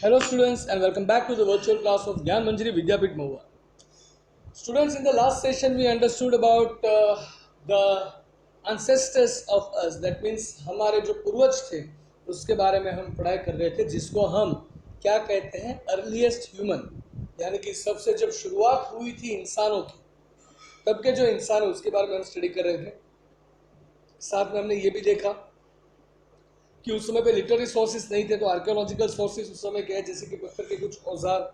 Hello students and welcome back to the virtual class of Gyan Manjari Vidyapit Mahua. Students, in the last session we understood about the ancestors of us. That means हमारे जो पूर्वज थे उसके बारे में हम पढ़ाई कर रहे थे, जिसको हम क्या कहते हैं, अर्लीस्ट ह्यूमन, यानी कि सबसे जब शुरुआत हुई थी इंसानों की तब के जो इंसान है उसके बारे में हम स्टडी कर रहे थे। साथ में हमने ये भी देखा कि उस समय पे लिटरेरी सोर्सेज नहीं थे, तो आर्कियोलॉजिकल सोर्सेज उस समय के हैं, जैसे कि पत्थर के कुछ औजार,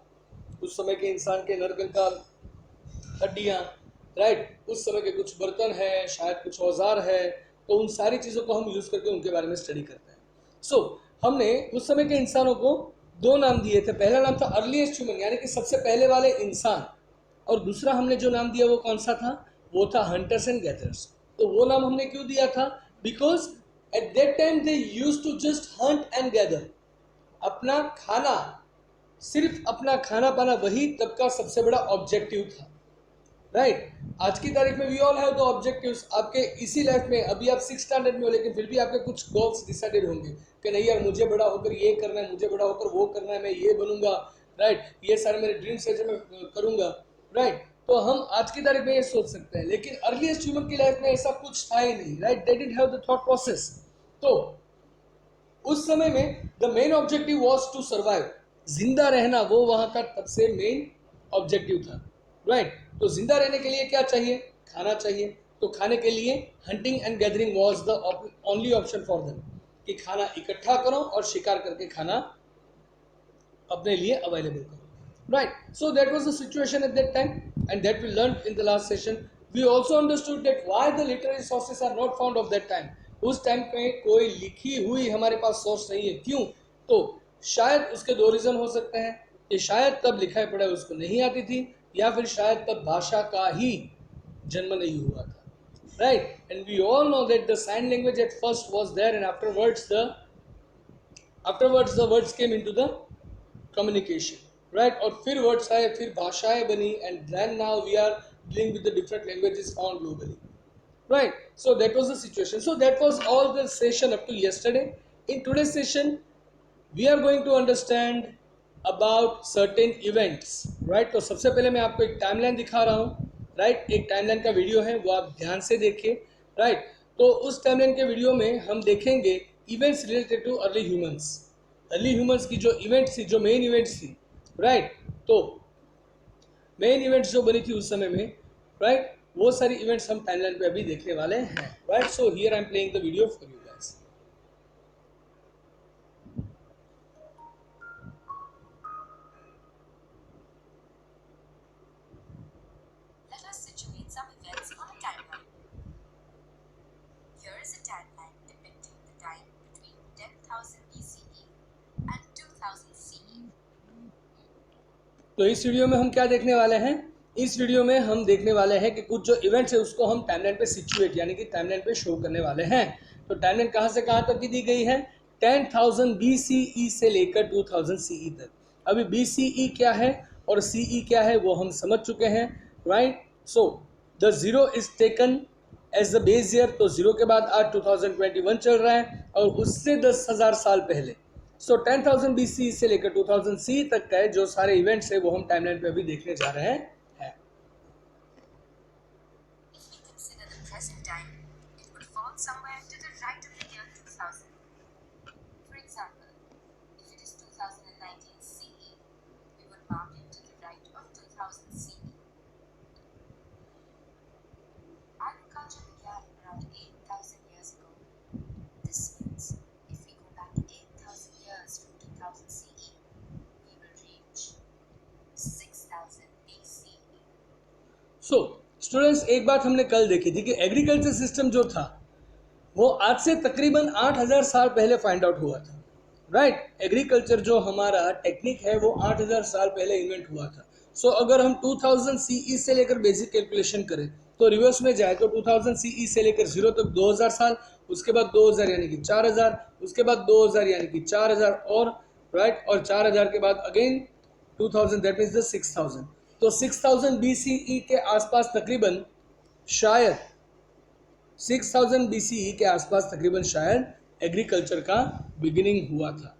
उस समय के इंसान के नरकंकाल, हड्डियाँ, राइट, उस समय के कुछ बर्तन है, शायद कुछ औजार है, तो उन सारी चीज़ों को हम यूज़ करके उनके बारे में स्टडी करते हैं। सो हमने उस समय के इंसानों को दो नाम दिए थे। पहला नाम था अर्लीस्ट ह्यूमन, यानी कि सबसे पहले वाले इंसान, और दूसरा हमने जो नाम दिया वो कौन सा था, वो था हंटर्स एंड गैदरर्स। तो वो नाम हमने क्यों दिया था, because at that time they used to just hunt and gather. अपना खाना, सिर्फ अपना खाना पाना, वही तब का सबसे बड़ा ऑब्जेक्टिव था, राइट। आज की तारीख में we all have the objectives. आपके इसी लाइफ में अभी आप 6 स्टैंडर्ड में हो, लेकिन फिर भी आपके कुछ गोल्स डिसाइडेड होंगे कि नहीं यार, मुझे बड़ा होकर ये करना है, मुझे बड़ा होकर वो करना है, मैं ये बनूंगा, राइट, ये सारे मेरे ड्रीम्स है जो मैं करूंगा, राइट। तो हम आज की तारीख में ये सोच सकते हैं, लेकिन अर्लीस्ट ह्यूमन की लाइफ में ऐसा कुछ था ही नहीं, right. They didn't have the thought process. तो उस समय में the main objective was to survive, जिंदा रहना, वो वहां का तब से मेन ऑब्जेक्टिव था, राइट। तो जिंदा रहने के लिए क्या चाहिए, खाना चाहिए। तो खाने के लिए hunting and gathering was the only option for them, कि खाना इकट्ठा करो और शिकार करके खाना अपने लिए अवेलेबल करो, right. So that was the situation at that time and that we learn in the last session. We also understood that why the literary sources are not found of that time. उस time पे कोई लिखी हुई हमारे पास source नहीं है। क्यों? तो शायद उसके दो रीजन हो सकते हैं, कि शायद तब लिखाई पढ़ाई उसको नहीं आती थी, या फिर शायद तब भाषा का ही जन्म नहीं हुआ था, right? And we all know that the sign language at first was there, and afterwards the words came into the communication, right? और फिर words आए, फिर भाषाएं बनी, and then now we are dealing with the different languages found globally, right? So that was the situation. So that was all the session up to yesterday. In today's session we are going to understand about certain events, right? तो सबसे पहले मैं आपको एक timeline दिखा रहा हूँ, right? एक टाइमलाइन का वीडियो है, वो आप ध्यान से देखिए, right? तो उस टाइमलाइन के वीडियो में हम देखेंगे events related too early humans. Early humans की जो इवेंट्स थी, जो मेन इवेंट्स थी, राइट। तो मेन इवेंट्स जो बनी थी उस समय में, राइट, वो सारी इवेंट्स हम टाइमलाइन पे अभी देखने वाले हैं, right. So here I am playing the video for you guys. Let us situate some events on a timeline. Here is a timeline depicting the time between 10,000 BCE and 2000 CE. तो इस video में हम क्या देखने वाले हैं, इस video में हम देखने वाले हैं कि कुछ जो इवेंट्स है उसको हम टाइमलाइन पे सिचुएट, यानी कि टाइमलाइन पे शो करने वाले हैं। तो टाइमलाइन कहाँ से कहाँ तक की दी गई है, 10,000 BCE से लेकर 2000 CE तक। अभी BCE क्या है और CE क्या है वो हम समझ चुके हैं, right. So the zero is taken as the base year, तो जीरो के बाद आज 2021 चल रहा है, और उससे 10,000 साल पहले, सो 10,000 BC से लेकर 2000 CE तक का जो सारे इवेंट्स है वो हम टाइमलाइन पे अभी देखने जा रहे हैं। If we consider the present time, it would fall somewhere to the right of the year 2000. For example, if it is 2019 CE, we would mark it to the right of 2000 CE. Agriculture began around 8,000 years ago. This means if we go back 8,000 years from 2000 CE, we will reach 6,000 BCE. So students, एक बात हमने कल देखी थी कि agriculture system जो था वो आज से तकरीबन 8,000 साल पहले फाइंड आउट हुआ था, राइट। एग्रीकल्चर जो हमारा टेक्निक है वो 8,000 साल पहले इन्वेंट हुआ था। सो अगर हम 2000 CE से लेकर बेसिक कैलकुलेशन करें तो रिवर्स में जाए तो 2000 CE से लेकर जीरो तक 2000 साल, उसके बाद 2000 यानी कि 4000, उसके बाद 2000 यानी कि 4000, और राइट, और 4000 के बाद अगेन 2000, दैट मीन्स द 6000। तो 6000 BCE के आसपास तकरीबन शायद 6000 BCE के आसपास तकरीबन शायद एग्रीकल्चर का बिगिनिंग हुआ था।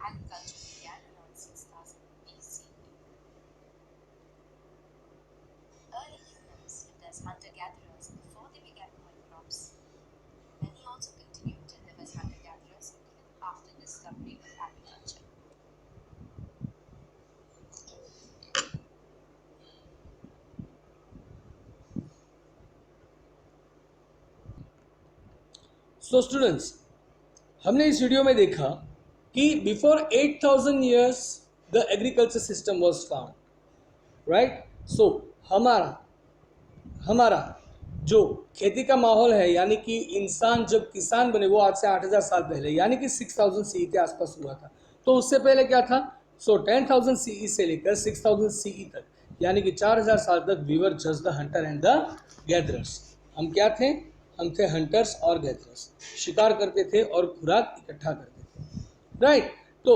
Agriculture began around 6000 BCE. Early humans lived as hunter-gatherers before they began growing crops. Many also continued to live as hunter-gatherers even after discovery of agriculture. So students, हमने इस video में देखा कि before 8000 years the agriculture system was found, right. So हमारा जो खेती का माहौल है, यानी कि इंसान जब किसान बने वो आज से 8000 साल पहले, यानी कि 6000 सीई के आसपास हुआ था। तो उससे पहले क्या था? सो 10000 सीई से लेकर 6000 सीई तक, यानी कि 4000 साल तक we were just the hunter and the gatherers. हम क्या थे? हम थे हंटर्स और गैदरर्स, शिकार करते थे और खुराक इकट्ठा करते थे, राइट। तो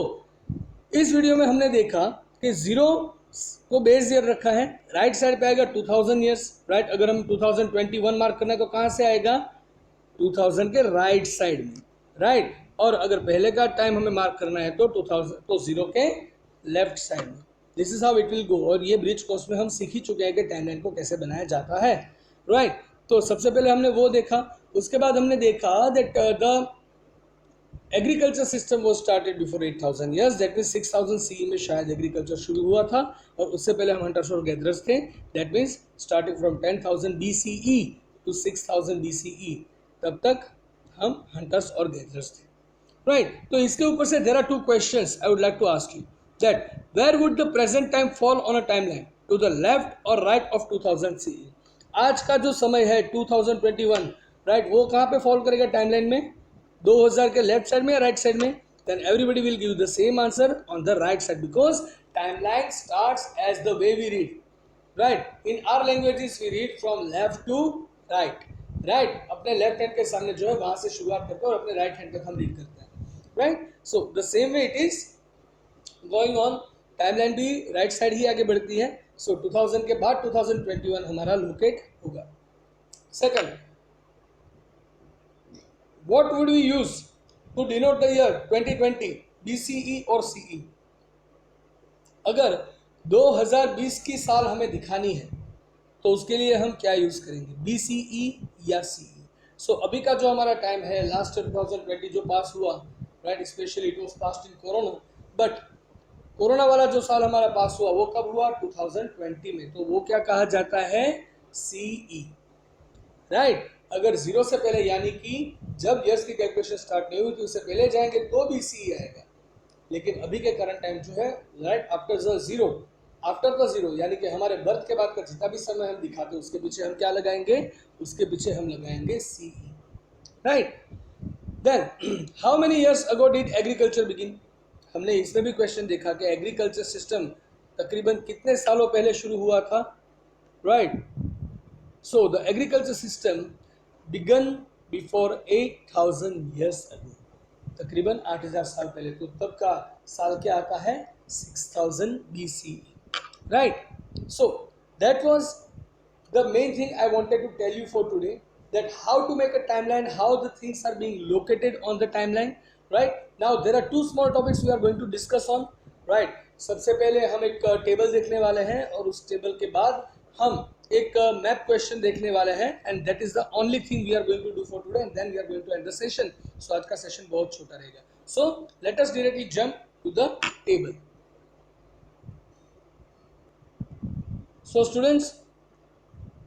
इस वीडियो में हमने देखा कि जीरो को बेस ईयर रखा है, राइट साइड पे आएगा 2000 ईयर्स, राइट। अगर हम 2021 मार्क करना है तो कहाँ से आएगा? 2000 के राइट साइड में, राइट। और अगर पहले का टाइम हमें मार्क करना है तो 2000 तो जीरो के लेफ्ट साइड में। This is how it will go. और ये ब्रिज कोर्स में हम सीख ही चुके हैं कि टाइमलाइन को कैसे बनाया जाता है, राइट। तो सबसे पहले हमने वो देखा, उसके बाद हमने देखा दैट द एग्रीकल्चर सिस्टम वो started before 8000 years, that means 6000 CE में शायद एग्रीकल्चर शुरू हुआ था। और उससे पहले हम हंटर्स और गैदरर्स थे, that means starting from 10000 BCE to 6000 BCE, तब तक हम हंटर्स और गैदरर्स थे, राइट। तो इसके ऊपर से there are two questions I would like to ask you, that where would the present time fall on a timeline, to the left और राइट ऑफ 2000 CE? आज का जो समय है 2021, राइट, वो कहाँ पे फॉल करेगा टाइमलाइन में? 2000 के लेफ्ट साइड में या राइट साइड में? Then everybody will give the same answer on the right side, because timeline starts as the way we read, right. In our languages we read from left to right, right. अपने left hand के सामने जो है वहां से शुरुआत करते हैं और अपने राइट हैंड तक हम रीड करते हैं, right. So the same way it is going on, timeline भी राइट साइड ही आगे बढ़ती है। सो 2000 के बाद 2021 हमारा लोकेट होगा। Second, what would we use to denote the year 2020, BCE और CE? अगर 2020 की साल हमें दिखानी है तो उसके लिए हम क्या यूज करेंगे, BCE या CE? सो अभी का जो हमारा टाइम है, लास्ट 2020 जो पास हुआ, right, specially it was passed in corona, but corona वाला जो साल हमारा पास हुआ वो कब हुआ? 2020 में। तो वो क्या कहा जाता है? CE, right. अगर जीरो से पहले, यानी कि जब ईयर्स की कैलकुलेशन स्टार्ट नहीं हुई थी उससे पहले जाएंगे तो भी CE आएगा। लेकिन अभी के करंट टाइम जो है, राइट, आफ्टर द जीरो, यानी कि हमारे बर्थ के बाद का जितना भी समय हम दिखाते हैं उसके पीछे हम क्या लगाएंगे? उसके पीछे हम लगाएंगे CE, right. Then how many years ago did agriculture begin? हमने इसमें भी क्वेश्चन देखा कि एग्रीकल्चर सिस्टम तकरीबन कितने सालों पहले शुरू हुआ था, right. So the agriculture system began before 8000 years ago, तकरीबन 8000 साल पहले। तो तब का साल क्या आता है? 6000 BCE, right. So that was the main thing I wanted to tell you for today, that how to make a timeline, how the things are being located on the timeline, right? Now there are two small topics we are going to discuss on, right? सबसे पहले हम एक table देखने वाले हैं और उस table के बाद हम एक मैप क्वेश्चन देखने वाले हैं, and that is the only thing we are going to do for today, and then we are going to end the session. So आज का सेशन बहुत छोटा रहेगा. So let us directly jump to the table. So students,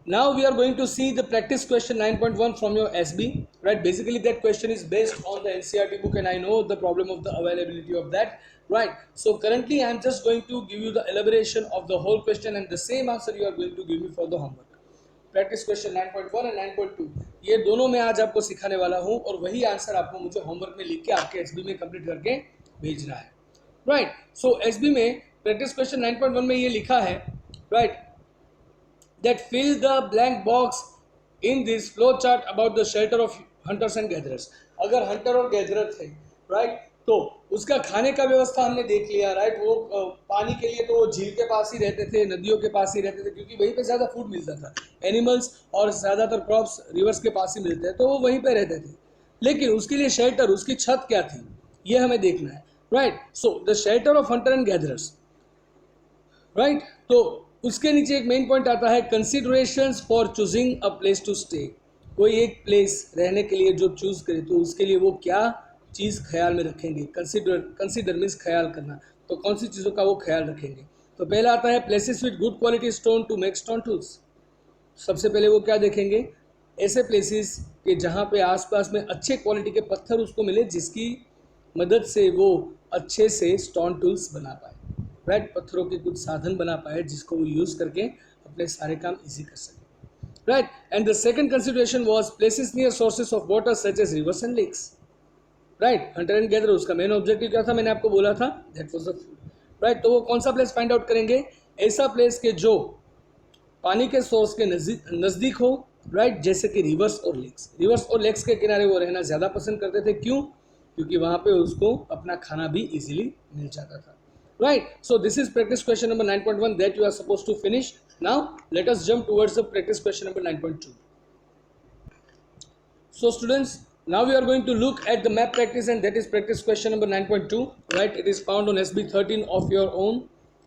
now we are going to see the practice question 9.1 from your SB, right? Basically that question is based on the NCERT book, and I know the problem of the availability of that, right? So currently I am just going to give you the elaboration of the whole question, and the same answer you are going to give me for the homework. Practice question 9.1 and 9.2 ये दोनों मैं आज आपको सिखाने वाला हूँ, और वही आंसर आपको मुझे होमवर्क में लिख के आपके SB में कंप्लीट करके भेजना है, राइट। सो SB में प्रैक्टिस क्वेश्चन 9.1 में ये लिखा है, right, that fill the blank box in this flow chart about the shelter of hunters and gatherers. अगर हंटर और गैदरर थे, राइट, तो उसका खाने का व्यवस्था हमने देख लिया, राइट। वो पानी के लिए तो वो झील के पास ही रहते थे, नदियों के पास ही रहते थे, क्योंकि वहीं पे ज़्यादा फूड मिलता था, एनिमल्स और ज़्यादातर क्रॉप्स रिवर्स के पास ही मिलते हैं, तो वो वहीं पे रहते थे। लेकिन उसके लिए शेल्टर, उसकी छत क्या थी, ये हमें देखना है, right. So the shelter of hunter and gatherers, right. तो उसके नीचे एक मेन पॉइंट आता है considerations for choosing a place to stay. कोई एक प्लेस रहने के लिए जो चूज करे तो उसके लिए वो क्या चीज़ ख्याल में रखेंगे. कंसिडर मीन्स ख्याल करना. तो कौन सी चीज़ों का वो ख्याल रखेंगे. तो पहला आता है places with good quality stone to make stone tools. सबसे पहले वो क्या देखेंगे, ऐसे प्लेसेस के जहाँ पे आसपास में अच्छे क्वालिटी के पत्थर उसको मिले जिसकी मदद से वो अच्छे से स्टोन टूल्स बना पाए. राइट. पत्थरों के कुछ साधन बना पाए जिसको वो यूज़ करके अपने सारे काम इजी कर सके. Right. And the second consideration was places near sources of water such as rivers and lakes. Right. Hunter and gather उसका मेन ऑब्जेक्टिव क्या था, मैंने आपको बोला था, that was the food. Right. तो वो कौन सा प्लेस फाइंड आउट करेंगे, ऐसा प्लेस के जो पानी के सोर्स के नज़दीक हो. राइट. जैसे कि रिवर्स और लेक्स के किनारे वो रहना ज़्यादा पसंद करते थे. क्यों? क्योंकि वहाँ पे उसको अपना खाना भी इजीली मिल जाता था. Right. So this is practice question number 9.1 that you are supposed to finish. Now let us jump towards the practice question number 9.2. So students, now we are going to look at the map practice and that is practice question number 9.2. Right. It is found on SB 13 of your own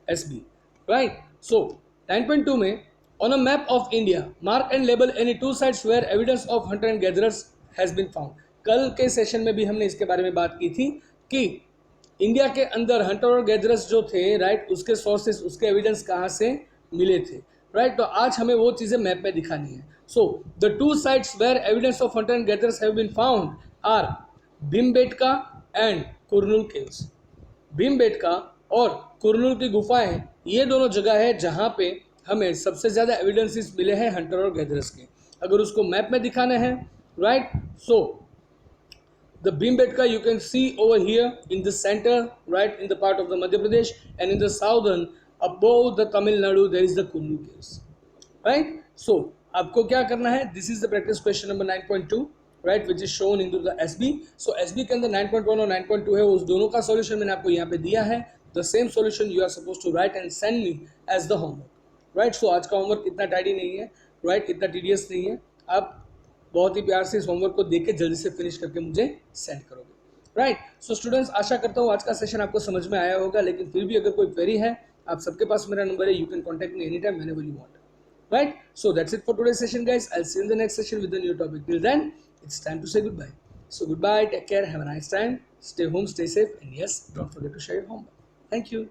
SB. Right. So 9.2 में on a map of India, mark and label any two sites where evidence of hunter and gatherers has been found. कल के session में भी हमने इसके बारे में बात की थी कि इंडिया के अंदर हंटर और गैदरर्स जो थे, राइट, उसके सोर्सेस, उसके एविडेंस कहाँ से मिले थे. राइट. तो आज हमें वो चीज़ें मैप में दिखानी है. So the two sites where evidence of hunter and gatherers have been found are Bhimbetka and Kurnool caves. Bhimbetka और कुरनूल की गुफाएं, ये दोनों जगह है जहाँ पे हमें सबसे ज़्यादा एविडेंसेस मिले हैं हंटर और गैदरर्स के. अगर उसको मैप में दिखाना है, right, so the Bhimbetka you can see over here in the center, right, in the part of the Madhya Pradesh, and in the southern above the Tamil Nadu there is the Kunnu caves. Right. So आपको क्या करना है, this is the practice question number 9.2, right, which is shown into the SB. So SB के अंदर 9.1 और 9.2 है, उस दोनों का solution मैंने आपको यहाँ पे दिया है. The same solution you are supposed to write and send me as the homework. Right. So आज का homework इतना tidy नहीं है, right, इतना tedious नहीं है. आप बहुत ही प्यार से इस होमवर्क को देख के जल्दी से फिनिश करके मुझे सेंड करोगे. राइट. सो स्टूडेंट्स, आशा करता हूँ आज का सेशन आपको समझ में आया होगा, लेकिन फिर भी अगर कोई क्वेरी है, आप सबके पास मेरा नंबर है, you can contact me any time whenever you want. Right. So that's it for today's session guys. I will see you in the next session with a new topic. Till then it's time to say good bye. So good bye, take care, have a nice time, stay home, stay safe, and yes, don't forget to share your homework. Thank you.